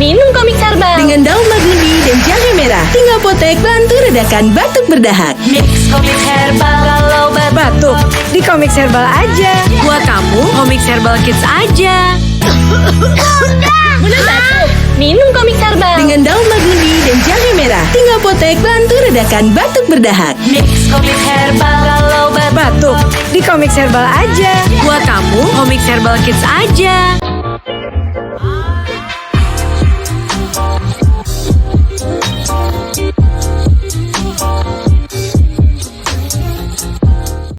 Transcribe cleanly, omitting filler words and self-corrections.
minum komik herbal dengan daun magnendi dan jahe merah. Tinggal potek, bantu redakan batuk berdahak. Mix komik herbal, kalau Batuk, di Komik Herbal aja. Buat kamu, Komik Herbal Kids aja. Bunda batuk, minum komik herbal Dengan daun magnendi dan jahe merah. Tinggal potek, bantu redakan batuk berdahak. Mix komik herbal, kalau Batuk, di Komik Herbal aja. Buat kamu, Komik Herbal Kids aja.